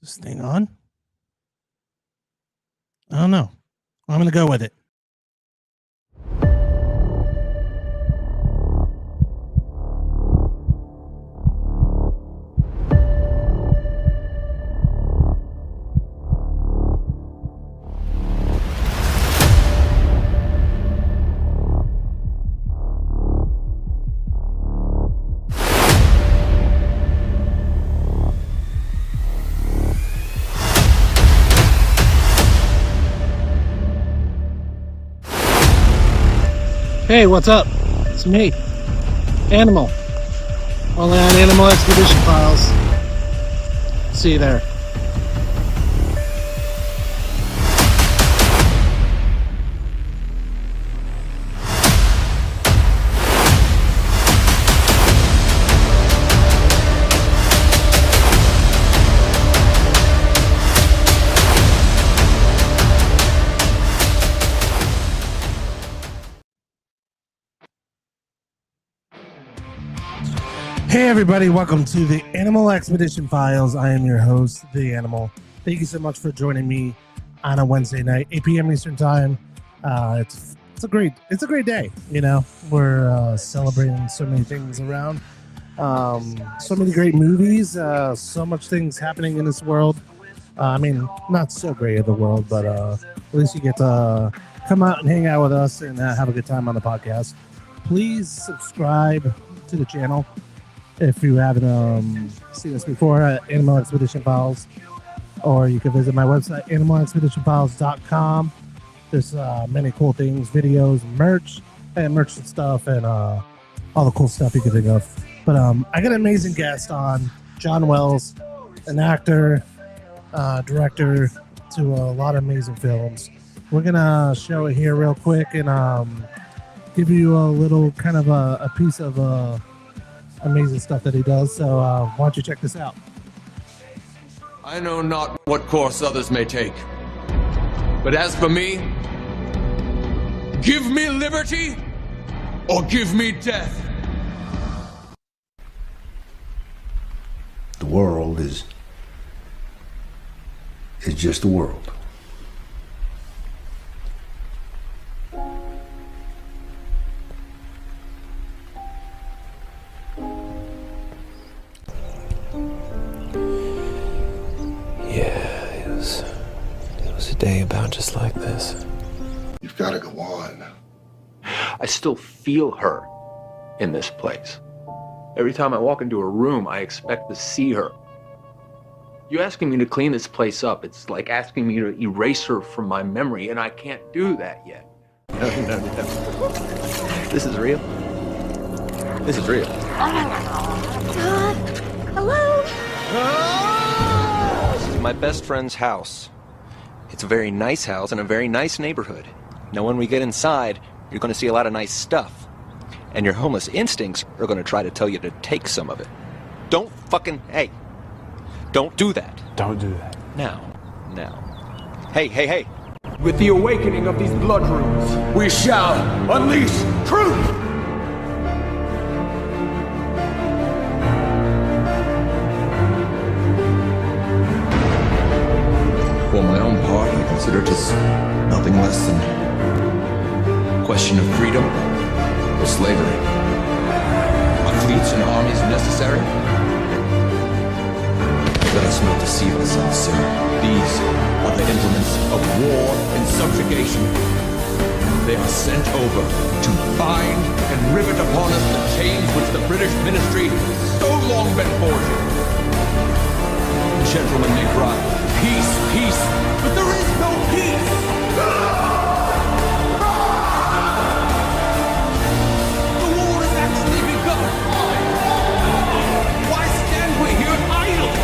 this thing on? I don't know. I'm going to go with it. Hey, what's up? It's me, Animal. Only on Animal Expedition Files. See you there. Hey everybody, welcome to the Animal Expedition Files. I am your host, The Animal. Thank you so much for joining me on a Wednesday night, 8 p.m. Eastern Time. It's a great day. You know, we're celebrating so many things around, so many great movies, so much things happening in this world. I mean, not so great of the world, but at least you get to come out and hang out with us and have a good time on the podcast. Please subscribe to the channel. If you haven't seen us before at Animal Expedition Files, or you can visit my website, animalexpeditionfiles.com. There's many cool things, videos, merch and stuff, and all the cool stuff you can think of. But I got an amazing guest on, John Wells, an actor, director to a lot of amazing films. We're going to show it here real quick and give you a little kind of a piece of amazing stuff that he does. So why don't you check this out? I know not what course others may take, but as for me, give me liberty or give me death. The world is just the world. Day about just like this. You've got to go on. I still feel her in this place. Every time I walk into a room, I expect to see her. You asking me to clean this place up, it's like asking me to erase her from my memory, and I can't do that yet. No. This is real. This is real. Hello? This is my best friend's house. It's a very nice house in a very nice neighborhood. Now when we get inside, you're going to see a lot of nice stuff. And your homeless instincts are going to try to tell you to take some of it. Don't do that. Don't do that. Now. Hey. With the awakening of these blood runes, we shall unleash truth! For my own part, I consider this nothing less than a question of freedom or slavery. Are fleets and armies necessary? Let us not deceive ourselves, sir. These are the implements of war and subjugation. They are sent over to bind and rivet upon us the chains which the British ministry has so long been forging. Gentlemen, they cry, peace, peace, but there is no peace! The war has actually begun! Why stand we here idle?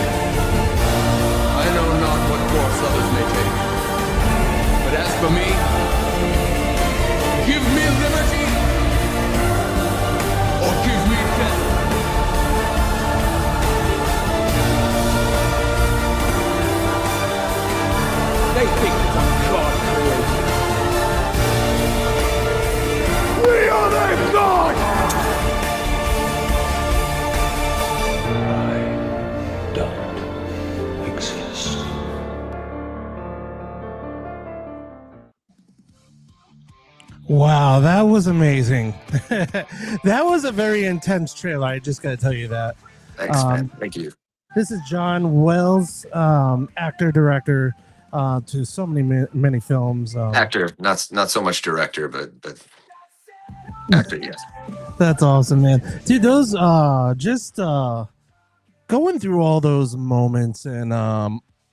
I know not what course others may take, but as for me, give me liberty, or give me death! Wow, that was amazing. That was a very intense trailer. I just got to tell you that. Thanks, man. Thank you. This is John Wells, actor, director to so many films. Actor, not so much director, but actor, yes. That's awesome, man. Dude, those just going through all those moments and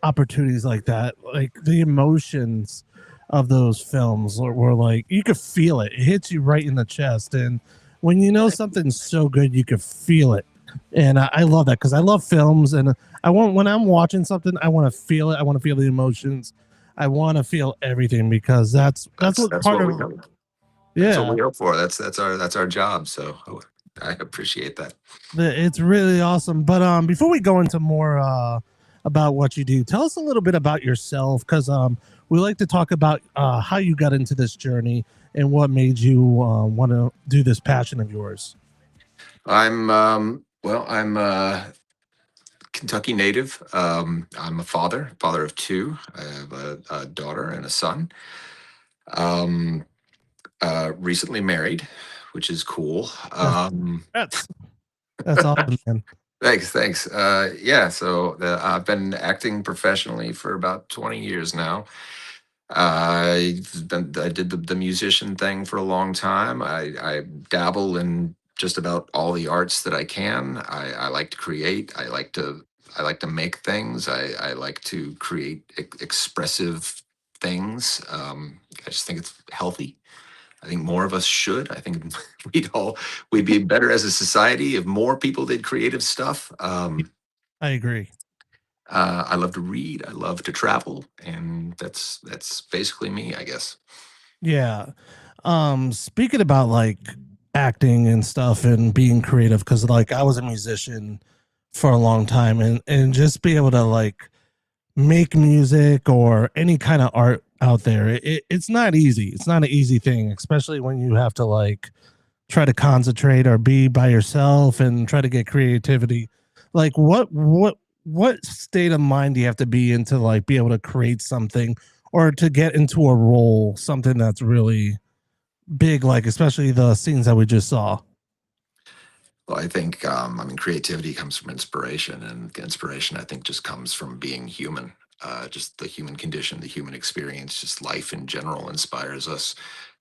opportunities like that, like the emotions of those films were like you could feel it. It hits you right in the chest, and when you know something's so good, you could feel it. And I love that because I love films, and when I'm watching something, I want to feel it. I want to feel the emotions. I want to feel everything because that's what part we of hope. yeah. That's what we hope for. That's our job. So I appreciate that. It's really awesome. But before we go into more about what you do, tell us a little bit about yourself because we like to talk about how you got into this journey and what made you want to do this passion of yours. I'm a Kentucky native. I'm a father of two. I have a daughter and a son. Recently married, which is cool. That's awesome, man. Thanks. Yeah, so I've been acting professionally for about 20 years now. I did the musician thing for a long time. I dabble in just about all the arts that I can. I like to create. I like to make things. I like to create expressive things. I just think it's healthy. I think more of us should. I think we'd be better as a society if more people did creative stuff. I agree. I love to read. I love to travel, and that's basically me, I guess. Yeah. Speaking about like acting and stuff and being creative, because like I was a musician for a long time, and just be able to like make music or any kind of art out there, it's not easy. It's not an easy thing, especially when you have to like try to concentrate or be by yourself and try to get creativity. Like what state of mind do you have to be in to like be able to create something or to get into a role, something that's really big, like especially the scenes that we just saw? Well, I think creativity comes from inspiration, and inspiration I think just comes from being human. Just the human condition, the human experience, just life in general inspires us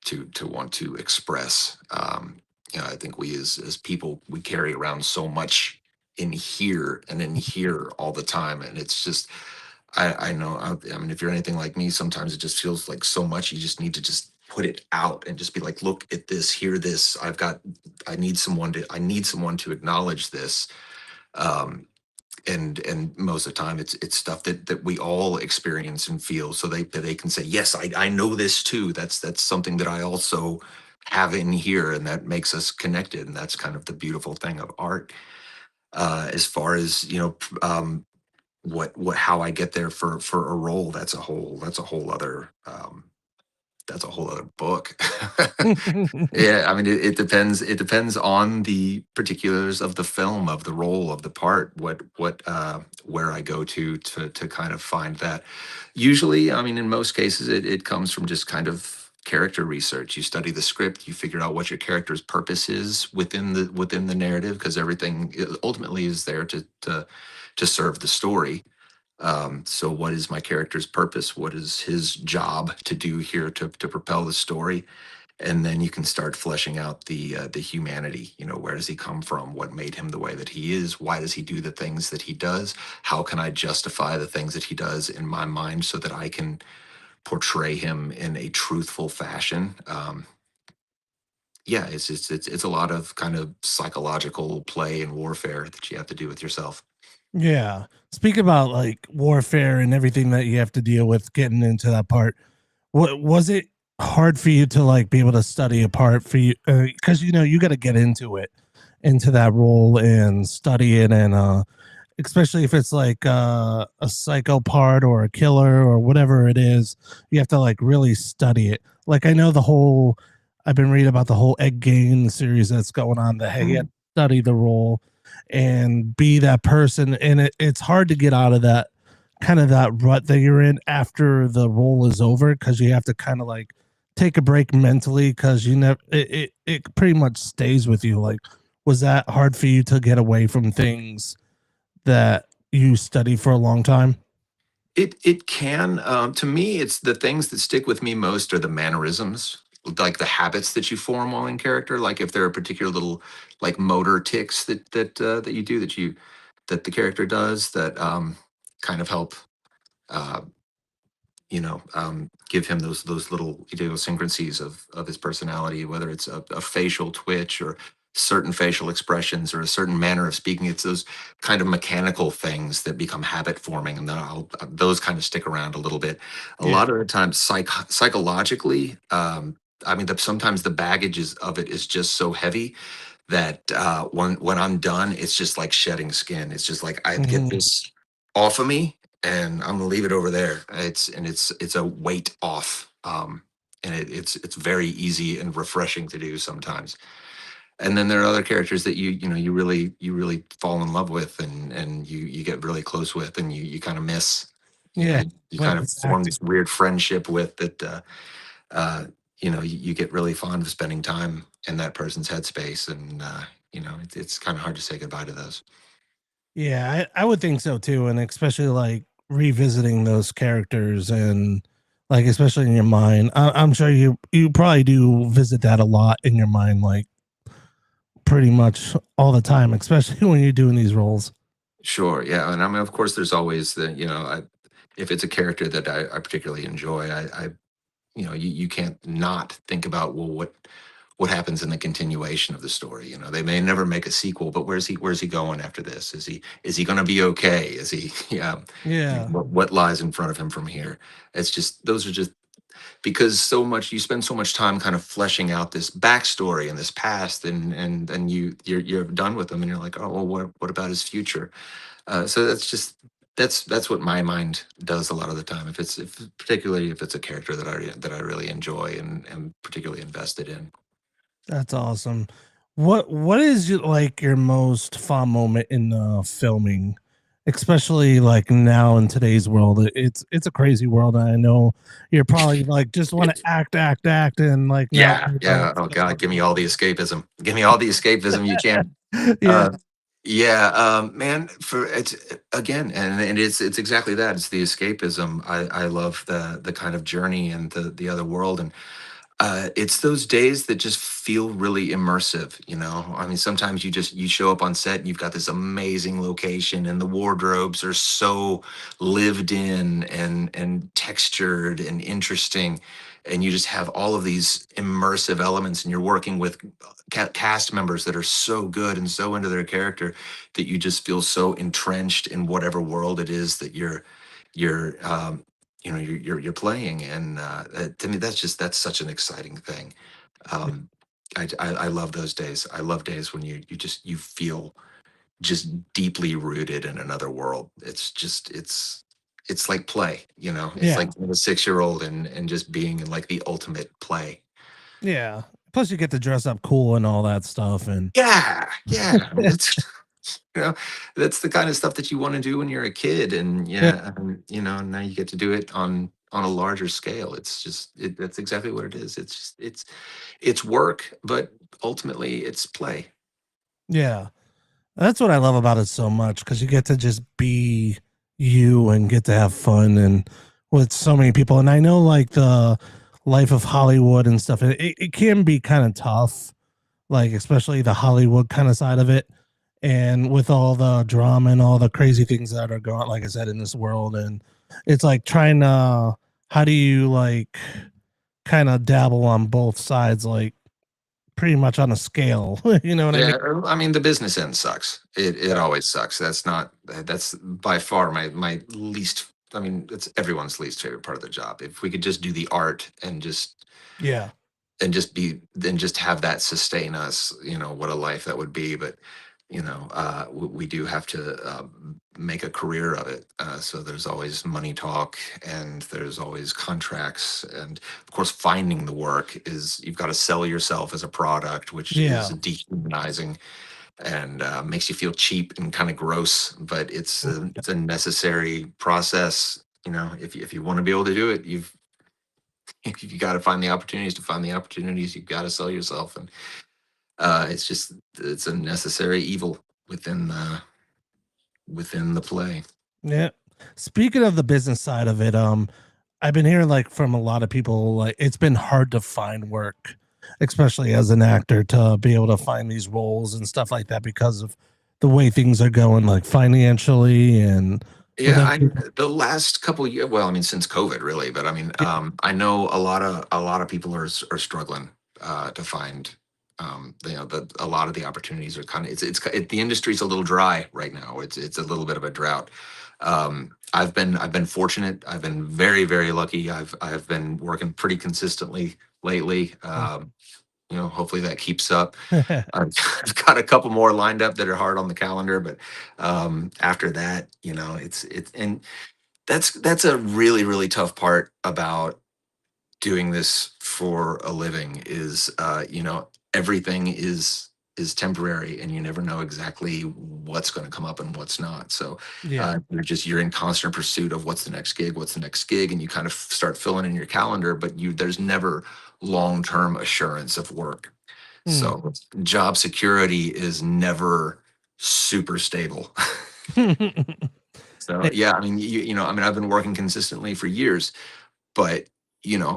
to want to express. I think we as people, we carry around so much in here and in here all the time, and it's just I know. I mean, if you're anything like me, sometimes it just feels like so much. You just need to just put it out and just be like, look at this, hear this. I need someone to acknowledge this. And most of the time it's stuff that we all experience and feel, so they can say, yes, I know this too. That's something that I also have in here, and that makes us connected. And that's kind of the beautiful thing of art. As far as how I get there for a role, that's a whole other book. Yeah, I mean, it depends. It depends on the particulars of the film, of the role, of the part. Where I go to kind of find that. Usually, I mean, in most cases, it comes from just kind of character research. You study the script, you figure out what your character's purpose is within the narrative, because everything ultimately is there to serve the story. So what is my character's purpose? What is his job to do here to propel the story? And then you can start fleshing out the humanity. Where does he come from? What made him the way that he is? Why does he do the things that he does? How can I justify the things that he does in my mind so that I can portray him in a truthful fashion? Yeah, it's a lot of kind of psychological play and warfare that you have to do with yourself. Yeah. Speak about like warfare and everything that you have to deal with getting into that part. What was it hard for you to like be able to study a part for you? Because you got to get into that role and study it, and especially if it's like a psycho part or a killer or whatever it is, you have to like really study it. Like I know I've been reading about the whole Ed Gein series that's going on. That you have to study the role and be that person, and it's hard to get out of that kind of that rut that you're in after the role is over, because you have to kind of like take a break mentally because you never it pretty much stays with you. Like, was that hard for you to get away from things that you study for a long time? It can. To me, it's the things that stick with me most are the mannerisms, like the habits that you form while in character. Like if there are particular little like motor ticks that you do that the character does that kind of help uh, give him those little idiosyncrasies of his personality, whether it's a facial twitch or certain facial expressions or a certain manner of speaking. It's those kind of mechanical things that become habit forming, and then those kind of stick around a little bit. A Yeah. lot of the times, psychologically, I mean, sometimes the baggage of it is just so heavy that when I'm done, it's just like shedding skin. It's just like I get Mhm. this off of me, and I'm gonna leave it over there. It's a weight off, and it's very easy and refreshing to do sometimes. And then there are other characters that you really fall in love with, and you get really close with, and you kind of miss. Yeah. You Like kind of this form acting. this weird friendship with that. Uh, you get really fond of spending time in that person's headspace, and it's kind of hard to say goodbye to those. Yeah, I would think so too, and especially like revisiting those characters and like especially in your mind. I'm sure you probably do visit that a lot in your mind, like pretty much all the time, especially when you're doing these roles. Sure, yeah, and I mean, of course, there's always if it's a character that I particularly enjoy, you can't not think about, well, what happens in the continuation of the story. They may never make a sequel, but where's he going after this? Is he going to be okay? Is he yeah? Yeah, What lies in front of him from here? It's just those are just because you spend so much time kind of fleshing out this backstory and this past, and then you're done with them, and you're like, oh well, what about his future? So that's what my mind does a lot of the time. Particularly if it's a character that I really enjoy and am particularly invested in. that's awesome. What is like your most fun moment in filming, especially like now in today's world? It's a crazy world. And I know you're probably like just want to act, and like not Yeah, worry yeah. about Oh stuff God, on give me the all the escapism. Give me all the escapism you can. yeah, Uh, yeah, man. For it's again, and it's exactly that. It's the escapism. I love the kind of journey and the other world, and it's those days that just feel really immersive. I mean, sometimes you show up on set and you've got this amazing location, and the wardrobes are so lived in and textured and interesting, and you just have all of these immersive elements, and you're working with cast members that are so good and so into their character that you just feel so entrenched in whatever world it is that you're playing, and to me that's such an exciting thing. Um I, I i love those days. I love days when you feel just deeply rooted in another world. It's like play. It's yeah, like being a 6-year old and just being in like the ultimate play. yeah. Plus, you get to dress up cool and all that stuff, and Yeah, I mean, it's you know that's the kind of stuff that you want to do when you're a kid, and yeah, yeah, now you get to do it on a larger scale. That's exactly what it is. It's work, but ultimately it's play. yeah. That's what I love about it so much because you get to just be you and get to have fun and with so many people. And I know like the life of Hollywood and stuff, it can be kind of tough, like especially the Hollywood kind of side of it. And with all the drama and all the crazy things that are going, like I said, in this world, and it's like trying to, how do you like kind of dabble on both sides, like pretty much on a scale, you know what I mean? Yeah, I mean the business end sucks. It Yeah. always sucks. That's by far my least. I mean, it's everyone's least favorite part of the job. If we could just do the art Yeah. and just have that sustain us, what a life that would be. But we do have to make a career of it. So there's always money talk, and there's always contracts, and of course finding the work is you've got to sell yourself as a product, which is Yeah. dehumanizing and makes you feel cheap and kind of gross. But it's a necessary process. If you want to be able to do it, You got to find the opportunities. To find the opportunities, you've got to sell yourself, and it's a necessary evil within the play. Yeah. Speaking of the business side of it, I've been hearing like from a lot of people like it's been hard to find work, especially as an actor, to be able to find these roles and stuff like that because of the way things are going, like financially and with Yeah, the last couple of years, well, I mean, since COVID, really, but I mean, I know a lot of people are struggling to find, a lot of the opportunities are kind of the industry's a little dry right now. It's a little bit of a drought. I've been fortunate. I've been very, very lucky. I've been working pretty consistently lately. Hopefully that keeps up. I've got a couple more lined up that are hard on the calendar, but after that, and that's a really, really tough part about doing this for a living is, everything is temporary, and you never know exactly what's going to come up and what's not. So yeah. you're in constant pursuit of what's the next gig, and you kind of start filling in your calendar, but there's never long-term assurance of work. Mm. So job security is never super stable. So yeah, I mean, I've been working consistently for years, but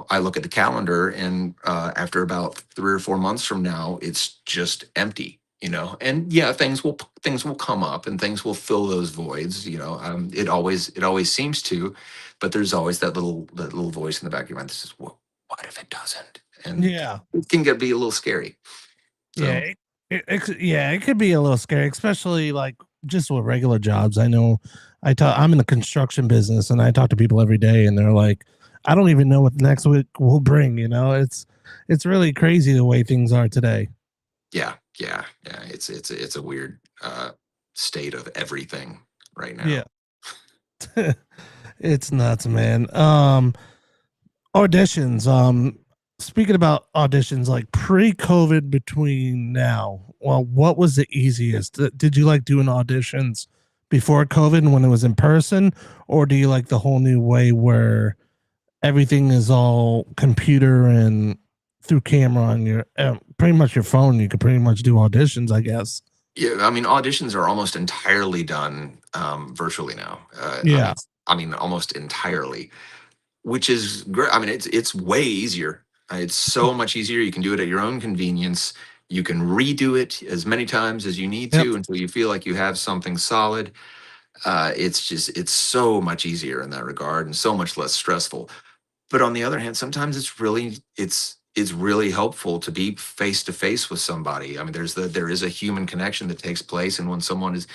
I look at the calendar, and after about 3 or 4 months from now, it's just empty. And yeah, things will come up, and things will fill those voids. It always seems to, but there's always that little voice in the back of your mind that says, "Well, what if it doesn't?" And Yeah. it can be a little scary. Yeah. So Yeah, it could be a little scary, especially like just with regular jobs. I know I'm in the construction business and I talk to people every day and they're like, I don't even know what next week will bring, it's really crazy the way things are today. yeah, yeah, yeah. It's a weird state of everything right Yeah. now. It's nuts, man. Auditions. Speaking about auditions, like pre-COVID between now, well, what was the easiest? Did you like doing auditions before COVID when it was in person, or do you like the whole new way where everything is all computer and through camera on your pretty much your phone? You could pretty much do auditions, I guess. Yeah, I mean, auditions are almost entirely done virtually now. Yeah. I mean, almost entirely, which is great. I mean, it's way easier. It's so much easier. You can do it at your own convenience. You can redo it as many times as you need Yep. to until you feel like you have something solid. It's so much easier in that regard, and so much less stressful. But on the other hand, sometimes it's really helpful to be face to face with somebody. I mean, there is a human connection that takes place, and when someone is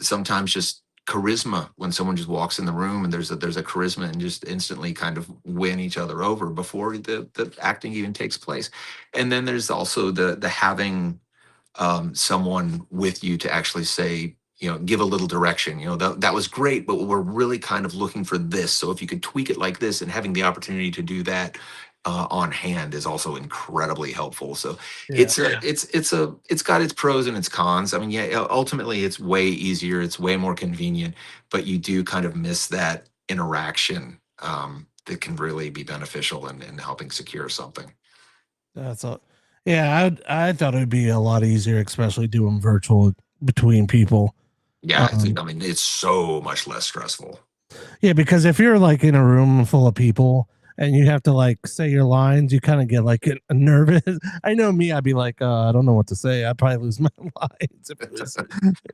sometimes just charisma, when someone just walks in the room, and there's a charisma, and just instantly kind of win each other over before the acting even takes place. And then there's also the having someone with you to actually say, give a little direction. That was great, but we're really kind of looking for this. So if you could tweak it like this, and having the opportunity to do that on hand is also incredibly helpful. So Yeah. it's got its pros and its cons. I mean, yeah, ultimately it's way easier, it's way more convenient, but you do kind of miss that interaction that can really be beneficial in helping secure something. That's all. Yeah, I thought it would be a lot easier, especially doing virtual between people. Yeah, Um, I mean, it's so much less stressful. yeah, because if you're like in a room full of people and you have to like say your lines, you kind of get like nervous. I know me, I'd be like, I don't know what to say. I'd probably lose my lines if it was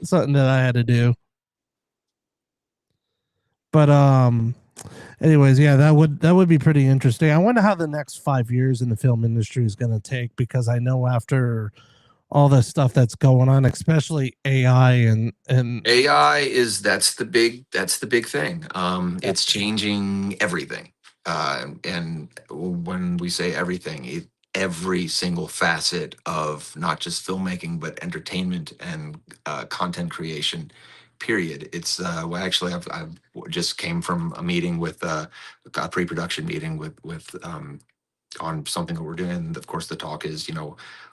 something that I had to do. But anyways, yeah, that would be pretty interesting. I wonder how the next 5 years in the film industry is going to take, because I know after all the stuff that's going on, especially AI and AI that's the big thing. It's changing everything. And when we say everything, every single facet of not just filmmaking but entertainment and content creation. Period. It's well, actually, I've just came from a meeting with a pre-production meeting with on something that we're doing. And of course, the talk is,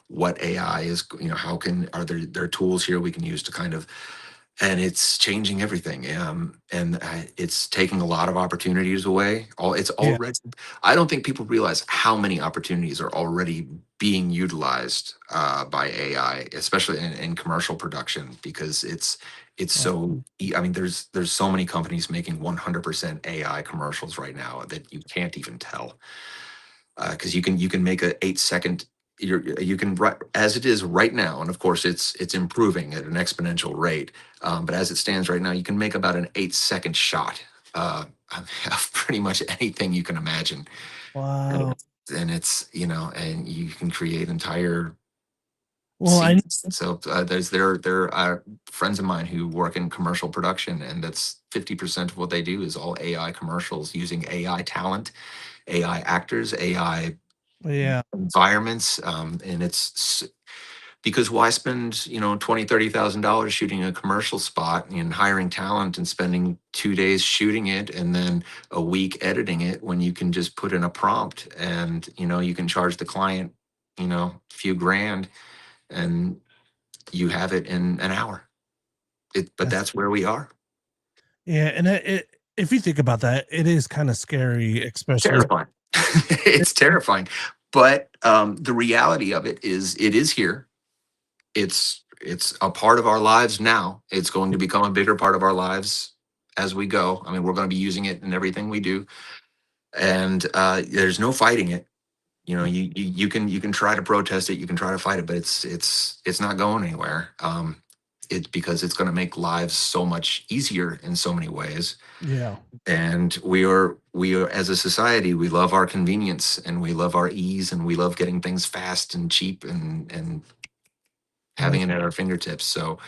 what AI is, how are there tools here we can use to kind of and it's changing everything. And it's taking a lot of opportunities away. It's Yeah. already. I don't think people realize how many opportunities are already being utilized by AI, especially in commercial production, because it's so. I mean, there's so many companies making 100% AI commercials right now that you can't even tell, because you can make a 8 second. You can as it is right now, and of course it's improving at an exponential rate. But as it stands right now, you can make about an 8 second shot of pretty much anything you can imagine, and Wow. and you can create entire Well, I scenes. So there are friends of mine who work in commercial production, and that's 50% of what they do is all AI commercials using AI talent, AI actors, AI yeah. environments, and because why spend 20 $30,000 shooting a commercial spot and hiring talent and spending 2 days shooting it and then a week editing it when you can just put in a prompt and you can charge the client a few grand and you have it in an hour. But That's that's where we are. yeah, and if you think about that, it is kind of scary, especially Terrifying. It's terrifying, but the reality of it is here. It's a part of our lives now. It's going to become a bigger part of our lives as we go. I mean, we're going to be using it in everything we do, and there's no fighting it. You can try to protest it, you can try to fight it, but it's not going anywhere. It's because it's going to make lives so much easier in so many ways. yeah. And we are as a society, we love our convenience and we love our ease and we love getting things fast and cheap and having it at our fingertips. So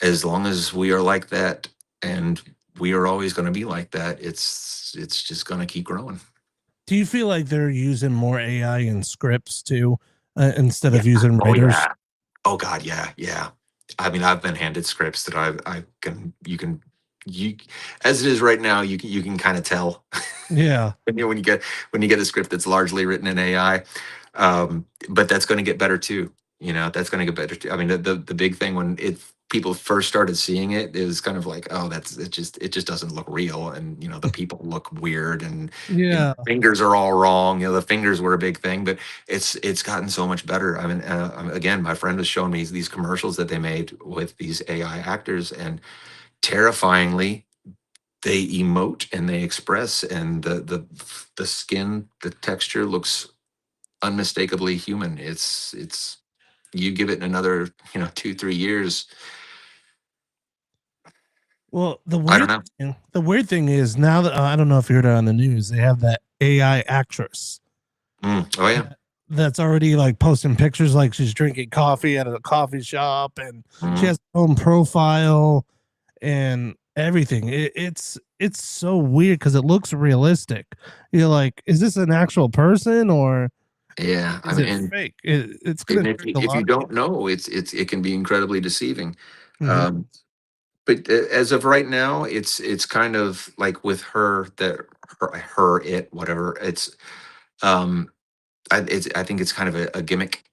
as long as we are like that, and we are always going to be like that, it's just going to keep growing. Do you feel like they're using more AI in scripts too, instead Yeah. of using Oh writers? yeah. Oh god, yeah, yeah. I mean, I've been handed scripts that I can you as it is right now, you can kind of tell Yeah. when you get a script that's largely written in AI. But that's going to get better too. That's going to get better too. I mean, the big thing when people first started seeing it, it was kind of like, oh, it just doesn't look real, and the people look weird, and Yeah. fingers are all wrong. The fingers were a big thing, but it's gotten so much better. I mean, again, my friend was showing me these commercials that they made with these AI actors, and terrifyingly, they emote and they express, and the skin, the texture looks unmistakably human. It's you give it another 2 3 years. Well, I don't know. the weird thing is now that I don't know if you heard it on the news, they have that AI actress Oh yeah. that's already like posting pictures like she's drinking coffee at a coffee shop, and she Mhm. has her own profile and everything. It's so weird because it looks realistic. You're like, is this an actual person or Yeah, I is mean, it fake? It's gonna and trick a if lot you of don't people. know, it can be incredibly deceiving. Mhm. um but as of right now, it's kind of like with her, that her it whatever it's um I think it's kind of a gimmick,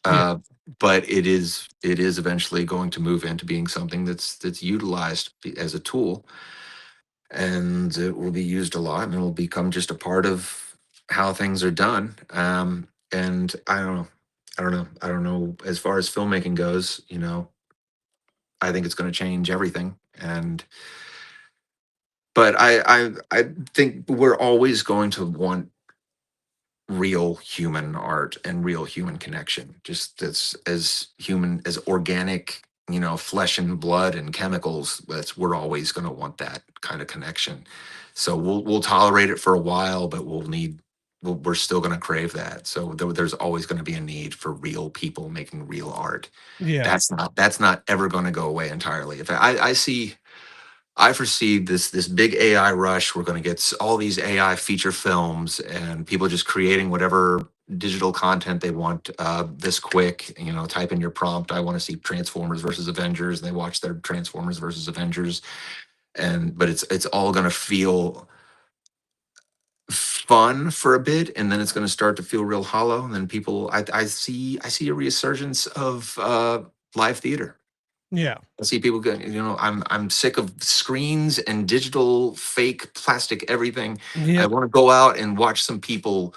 Yeah, uh, but it is eventually going to move into being something that's utilized as a tool, and it will be used a lot, and it will become just a part of how things are done. And I don't know. As far as filmmaking goes, I think it's going to change everything, and but I think we're always going to want real human art and real human connection, just as human, as organic, flesh and blood and chemicals. We're always going to want that kind of connection. So we'll tolerate it for a while, but we're still going to crave that. So there's always going to be a need for real people making real art. yeah, That's not ever going to go away entirely. If I foresee this big AI rush. We're going to get all these AI feature films and people just creating whatever digital content they want, this quick. Type in your prompt. I want to see Transformers versus Avengers, and they watch their Transformers versus Avengers. But it's all going to feel fun for a bit, and then it's going to start to feel real hollow. And then I see a resurgence of live theater. Yeah. I see people go, I'm sick of screens and digital fake plastic everything. I Yep. want to go out and watch some people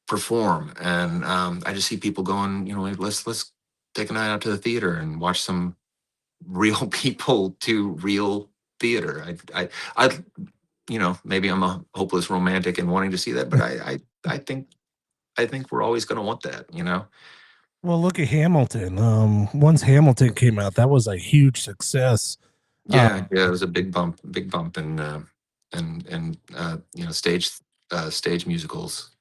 perform. And I just see people going, like, let's take a night out to the theater and watch some real people do real theater. I maybe I'm a hopeless romantic and wanting to see that, but I think we're always going to want that. Well, look at Hamilton. Once Hamilton came out, that was a huge success. Yeah, yeah, it was a big bump in stage musicals,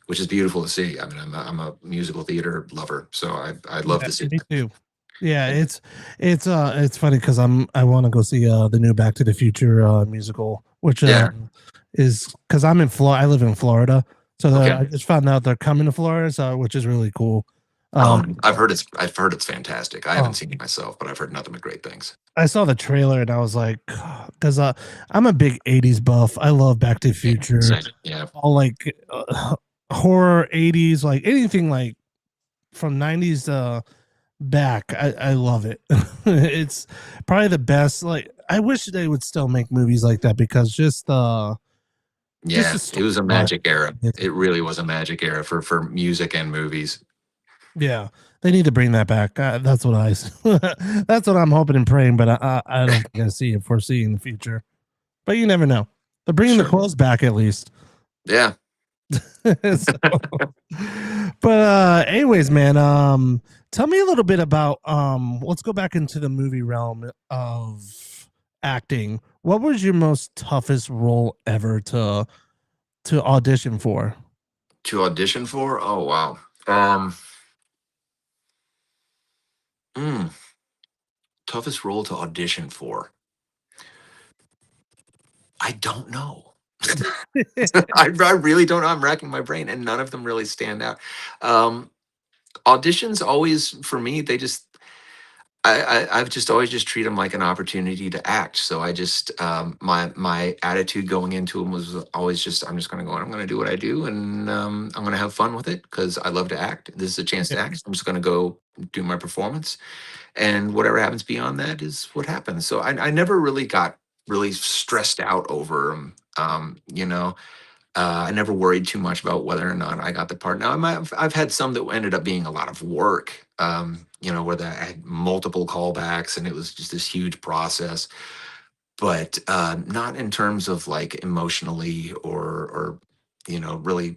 which is beautiful to see. I mean, I'm a musical theater lover, so I'd love Yeah, to see me that. too. Yeah, it's funny because I want to go see the new Back to the Future musical, which Yeah. is because I'm in Florida. I live in Florida, so Okay. I just found out they're coming to Florida, so which is really cool. I've heard it's fantastic. I haven't Oh, seen it myself, but I've heard nothing but great things. I saw the trailer and I was like, because I'm a big '80s buff. I love Back to the Yeah. Future, Same. Yeah. all like horror '80s, like anything like from '90s back. I love it. It's probably the best. Like I wish they would still make movies like that because just Yeah. the It story was a behind magic era. it. It really was a magic era for music and movies. Yeah, they need to bring that back. That's what that's what I'm hoping and praying. But I don't think I see it foresee in the future. But you never know. They're bringing the Sure. clothes back at least. Yeah. So, but anyways, man, tell me a little bit about let's go back into the movie realm of acting. What was your most toughest role ever to audition for? To audition for? Oh wow. Mm, toughest role to audition for? I don't know. I really don't know. I'm racking my brain, and none of them really stand out. Um, auditions always for me, they just I've just always just treat them like an opportunity to act. So I just my attitude going into them was always just I'm just going to go and I'm going to do what I do, and I'm going to have fun with it because I love to act. This is a chance to Yeah. act. So I'm just going to go do my performance, and whatever happens beyond that is what happens. So I never really got really stressed out over them. I never worried too much about whether or not I got the part. Now, I've had some that ended up being a lot of work, where I had multiple callbacks and it was just this huge process. But not in terms of like emotionally or really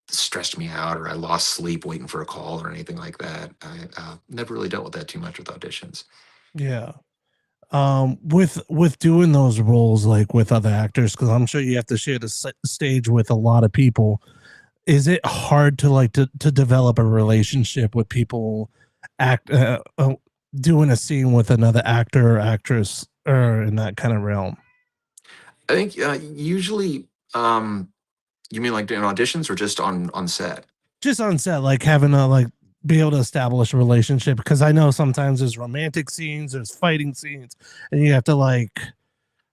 stressed me out or I lost sleep waiting for a call or anything like that. I never really dealt with that too much with auditions. Yeah. With doing those roles like with other actors, because I'm sure you have to share the stage with a lot of people. Is it hard to like to develop a relationship with people act doing a scene with another actor or actress or in that kind of realm? I think usually, you mean like doing auditions or just on set? Just on set, like having a like be able to establish a relationship because I know sometimes there's romantic scenes, there's fighting scenes, and you have to like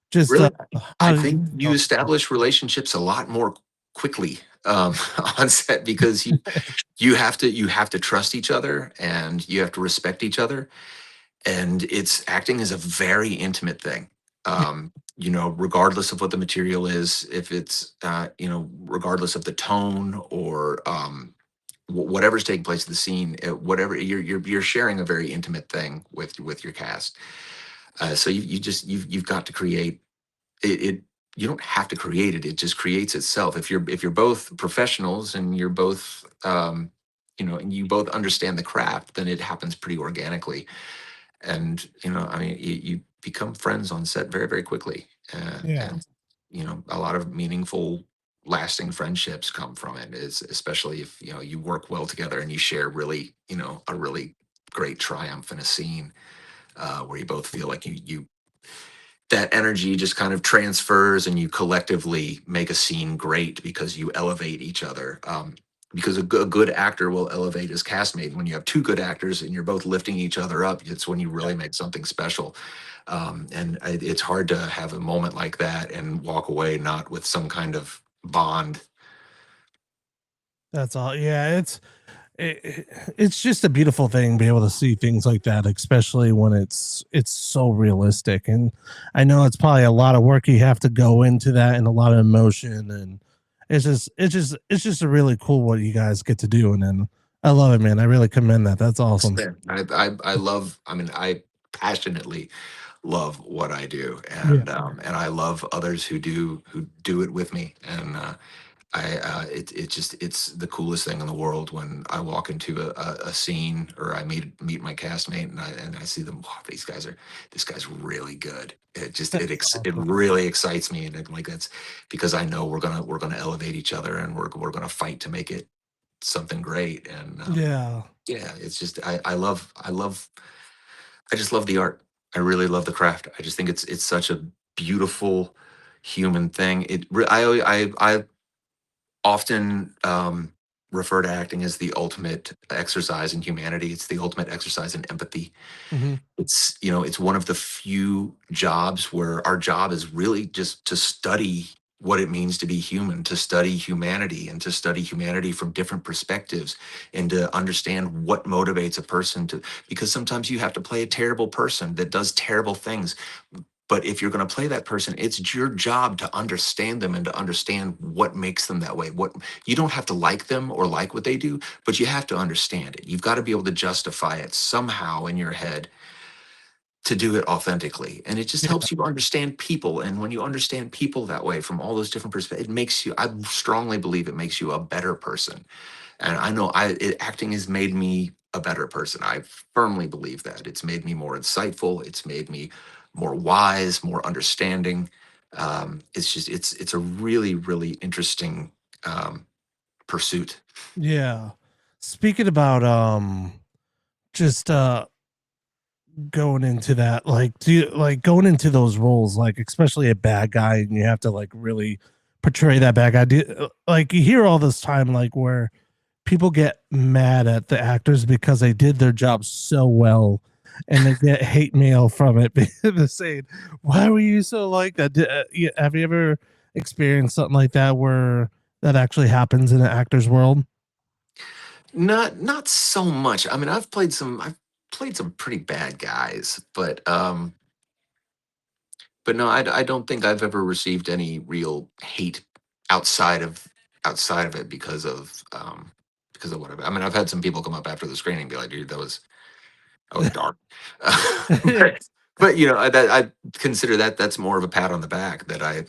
just Really? how I do think you you establish relationships a lot more quickly on set because you have to trust each other and you have to respect each other. And it's acting is a very intimate thing. Regardless of what the material is, if it's regardless of the tone or whatever's taking place in the scene, whatever you're sharing a very intimate thing with your cast. So you've got to create it. You don't have to create it; it just creates itself. If you're both professionals and you're both and you both understand the craft, then it happens pretty organically. And I mean, you become friends on set very very quickly, yeah. and a lot of meaningful lasting friendships come from it, is especially if you work well together and you share really a really great triumph in a scene, where you both feel like you that energy just kind of transfers and you collectively make a scene great because you elevate each other. Because a good actor will elevate his castmate. When you have two good actors and you're both lifting each other up, it's when you really make something special. It's hard to have a moment like that and walk away not with some kind of bond. That's all. Yeah, it's just a beautiful thing to be able to see things like that, especially when it's so realistic. And I know it's probably a lot of work you have to go into that, and a lot of emotion, and it's just a really cool what you guys get to do. And then I love it, man. I really commend that. That's awesome. Yeah, I love. I mean, I passionately love what I do, Yeah. and I love others who do it with me. And it's the coolest thing in the world when I walk into a scene or I meet my castmate and I see them. Wow, this guy's really good. It Awesome. really excites me, and like that's because I know we're gonna elevate each other, and we're gonna fight to make it something great. And Yeah. yeah, it's just I just love the art. I really love the craft. I just think it's such a beautiful human thing. I often refer to acting as the ultimate exercise in humanity. It's the ultimate exercise in empathy. Hmm. It's one of the few jobs where our job is really just to study what it means to be human, to study humanity, and to study humanity from different perspectives, and to understand what motivates a person to, because sometimes you have to play a terrible person that does terrible things. But if you're going to play that person, it's your job to understand them and to understand what makes them that way. What You don't have to like them or like what they do, but you have to understand it. You've got to be able to justify it somehow in your head to do it authentically. And it just Yeah. helps you understand people. And when you understand people that way from all those different perspectives, it makes you, I strongly believe it makes you a better person. And I know acting has made me a better person. I firmly believe that. It's made me more insightful. It's made me more wise, more understanding. It's a really, really interesting pursuit. Yeah. Speaking about just going into that, like, do you like going into those roles, like especially a bad guy, and you have to like really portray that bad guy? Like, you hear all this time, like, where people get mad at the actors because they did their job so well, and they get hate mail from it. They're saying, "Why were you so like that?" Have you ever experienced something like that where that actually happens in an actor's world? Not so much. I mean, I've played some pretty bad guys, but no, I don't think I've ever received any real hate outside of outside of it because of whatever. I mean, I've had some people come up after the screening and be like, "Dude, that was dark." but, I consider that's more of a pat on the back that Yeah,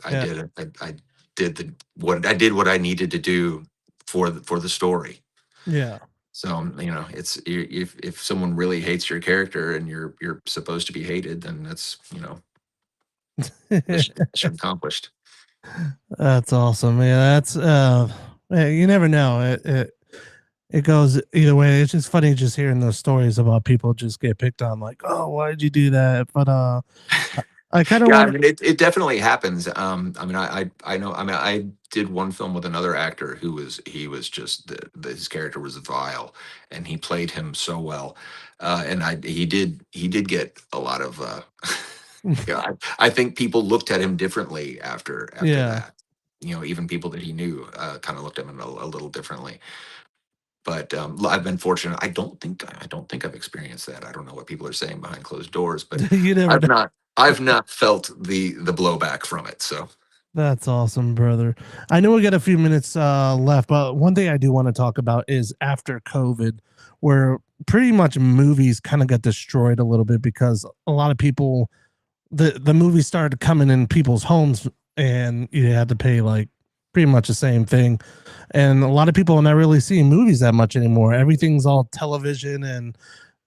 I did what I needed to do for the story. yeah. So if someone really hates your character and you're supposed to be hated, then that's mission accomplished. That's awesome. Yeah, that's yeah, you never know. It goes either way. It's just funny just hearing those stories about people just get picked on, like, oh, why did you do that? But I kind of Yeah, I want mean, it definitely happens. I mean, I know. I mean, I did one film with another actor who he was just his character was vile, and he played him so well, and he did get a lot of. Yeah, I think people looked at him differently after yeah. that. Even people that he knew kind of looked at him a little differently. But I've been fortunate. I don't think I've experienced that. I don't know what people are saying behind closed doors, but You never I've know. not I've not felt the blowback from it. So That's awesome, brother. I know we got a few minutes left, but one thing I do want to talk about is after COVID, where pretty much movies kind of got destroyed a little bit because a lot of people, the movies started coming in people's homes, and you had to pay like pretty much the same thing. And a lot of people are not really seeing movies that much anymore. Everything's all television. And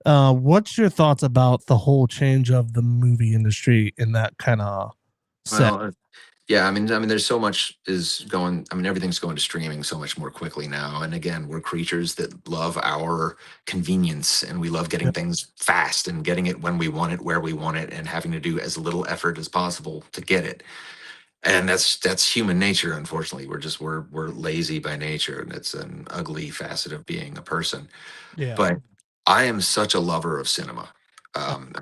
what's your thoughts about the whole change of the movie industry in that kind of set? well, yeah. I mean, there's so much is going. I mean, everything's going to streaming so much more quickly now. And again, we're creatures that love our convenience, and we love getting things fast and getting it when we want it, where we want it, and having to do as little effort as possible to get it. And that's human nature. Unfortunately, we're lazy by nature, and it's an ugly facet of being a person. Yeah. But I am such a lover of cinema.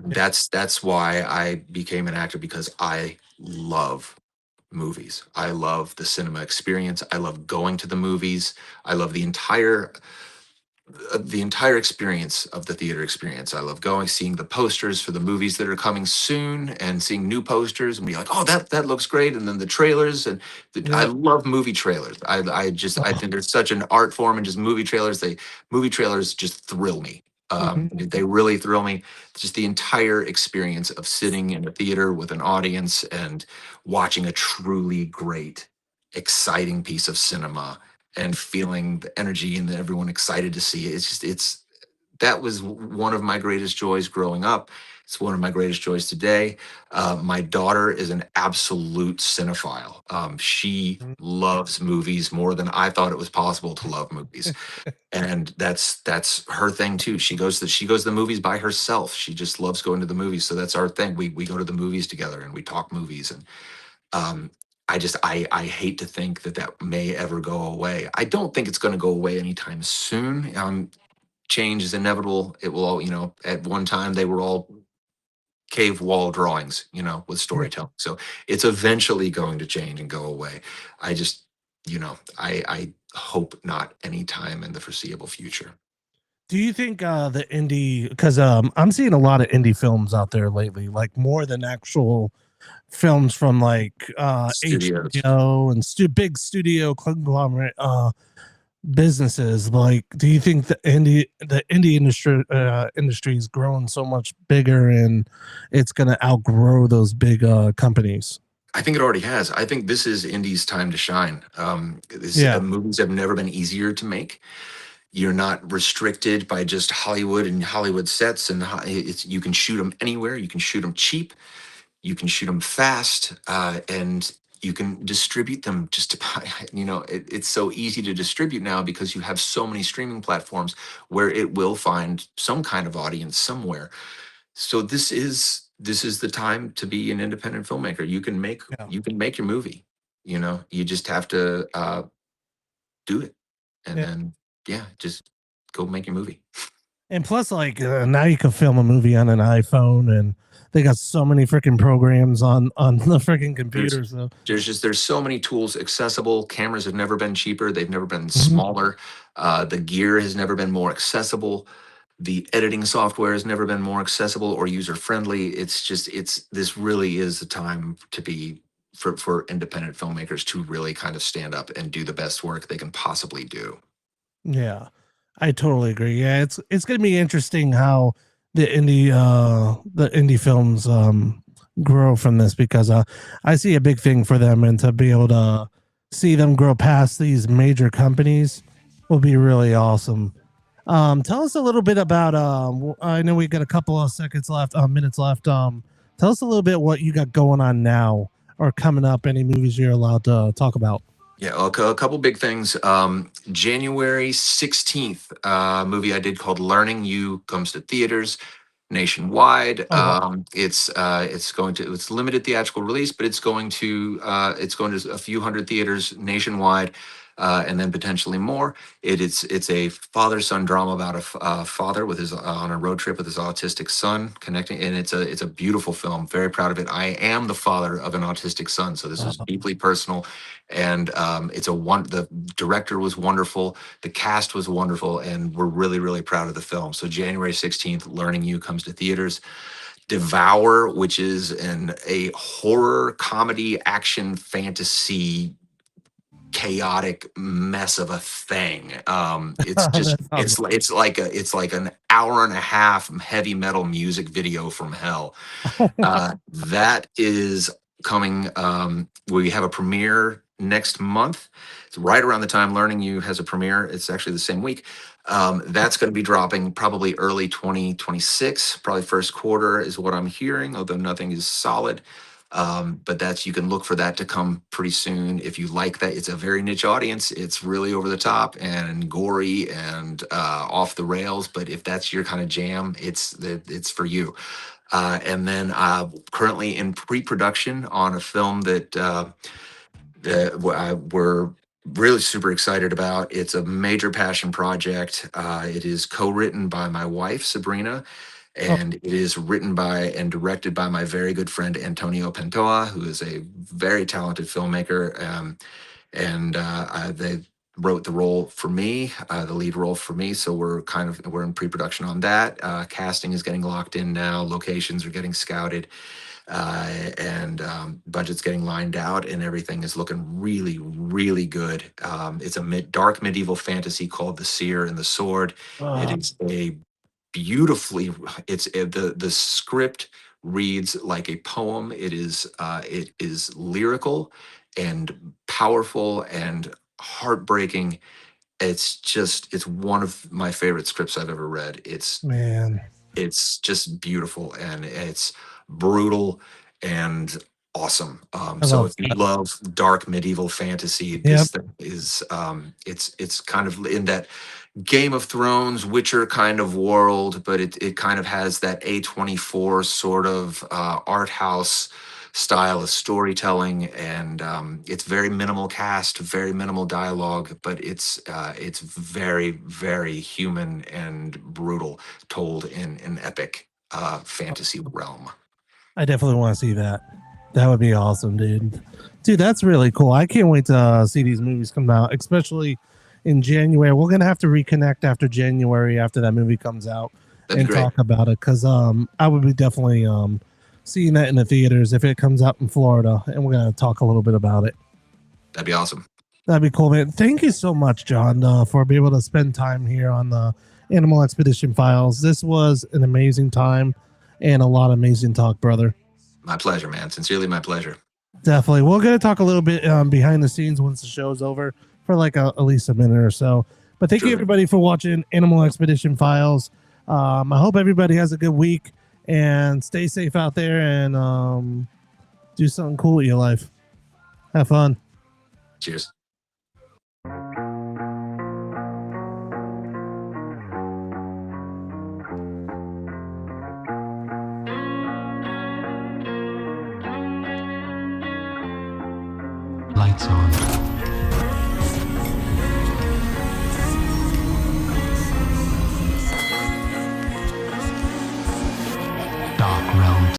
That's why I became an actor, because I love movies. I love the cinema experience. I love going to the movies. I love the entire the entire experience of the theater experience. I love going, seeing the posters for the movies that are coming soon, and seeing new posters and be like, oh, that looks great. And then the trailers, and I Yeah. love movie trailers. I think there's such an art form in just movie trailers. Movie trailers just thrill me. Mhm. They really thrill me. Just the entire experience of sitting in a theater with an audience and watching a truly great, exciting piece of cinema and feeling the energy and everyone excited to see it. That was one of my greatest joys growing up. It's one of my greatest joys today. My daughter is an absolute cinephile. She Mhm. loves movies more than I thought it was possible to love movies, and that's her thing too. She goes to the movies by herself. She just loves going to the movies. So that's our thing. We go to the movies together and we talk movies. And um, I hate to think that may ever go away. I don't think it's going to go away anytime soon. Change is inevitable. It will all, at one time they were all cave wall drawings, with Yeah. storytelling. So it's eventually going to change and go away. I just, I hope not anytime in the foreseeable future. Do you think the indie, because I'm seeing a lot of indie films out there lately, like more than actual films from like Studios. HBO and big studio conglomerate businesses. Like, do you think the indie industry is growing so much bigger and it's going to outgrow those big companies? I think it already has. I think this is indie's time to shine. Yeah. Movies have never been easier to make. You're not restricted by just Hollywood and Hollywood sets, and you can shoot them anywhere. You can shoot them cheap. You can shoot them fast, and you can distribute them just about. It's so easy to distribute now because you have so many streaming platforms where it will find some kind of audience somewhere. So this is the time to be an independent filmmaker. Yeah. You can make your movie. You just have to do it, and Yeah. then yeah, just go make your movie. And plus, like now you can film a movie on an iPhone, and they got so many freaking programs on the freaking There's computer. So there's so many tools accessible. Cameras have never been cheaper. They've never been Mhm. smaller. The gear has never been more accessible. The editing software has never been more accessible or user friendly. This really is the time to be for independent filmmakers to really kind of stand up and do the best work they can possibly do. Yeah, I totally agree. Yeah, it's gonna be interesting how the indie films grow from this, because I see a big thing for them, and to be able to see them grow past these major companies will be really awesome. Tell us a little bit about I know we got a couple of seconds left, minutes left. Tell us a little bit what you got going on now or coming up, any movies you're allowed to talk about. Yeah, a couple big things. January 16th, movie I did called Learning You comes to theaters nationwide. Oh wow. It's limited theatrical release, but it's going to a few hundred theaters nationwide, and then potentially more. It's a father-son drama about a father with his on a road trip with his autistic son connecting, and it's a beautiful film. Very proud of it. I am the father of an autistic son, so this is deeply personal, and the director was wonderful, the cast was wonderful, and we're really really proud of the film. So January 16th, Learning You comes to theaters. Devour, which is a horror comedy action fantasy chaotic mess of a thing. It's just That sounds it's like an hour and a half heavy metal music video from hell. That is coming. We have a premiere next month. It's right around the time Learning You has a premiere. It's actually the same week. That's going to be dropping probably early 2026, probably first quarter is what I'm hearing, although nothing is solid. But you can look for that to come pretty soon. If you like that, it's a very niche audience. It's really over the top and gory and off the rails. But if that's your kind of jam, it's for you. And then currently in pre-production on a film that we're really super excited about. It's a major passion project. It is co-written by my wife, Sabrina, oh, and it is written by and directed by my very good friend Antonio Pentoa, who is a very talented filmmaker. And wrote the role for me, the lead role for me. So we're in pre-production on that. Casting is getting locked in now. Locations are getting scouted, and budget's getting lined out, and everything is looking really, really good. It's a dark medieval fantasy called The Seer and the Sword. It is a beautifully. The script reads like a poem. It is lyrical and powerful and heartbreaking. It's one of my favorite scripts I've ever read. Man, It's just beautiful, and it's brutal and awesome. I So love if you that. love dark medieval fantasy, Yep. this thing is it's kind of in that Game of Thrones, Witcher kind of world, but it kind of has that A24 sort of art house style of storytelling, and it's very minimal cast, very minimal dialogue, but it's very, very human and brutal, told in an epic fantasy realm. I definitely want to see that. That would be awesome, dude. Dude, that's really cool. I can't wait to see these movies come out, especially in January. We're gonna have to reconnect after January, after that movie comes out, That'd and be great. talk about it. Because I would be definitely seeing that in the theaters if it comes out in Florida, and we're gonna talk a little bit about it. That'd be awesome. That'd be cool, man. Thank you so much, John, for being able to spend time here on the Animal Expedition Files. This was an amazing time and a lot of amazing talk, brother. My pleasure, man. Sincerely, my pleasure. Definitely. We're going to talk a little bit behind the scenes once the show's over for like at least a minute or so. But thank you, Sure. everybody, for watching Animal Expedition Files. I hope everybody has a good week and stay safe out there and do something cool with your life. Have fun. Cheers. Lights on.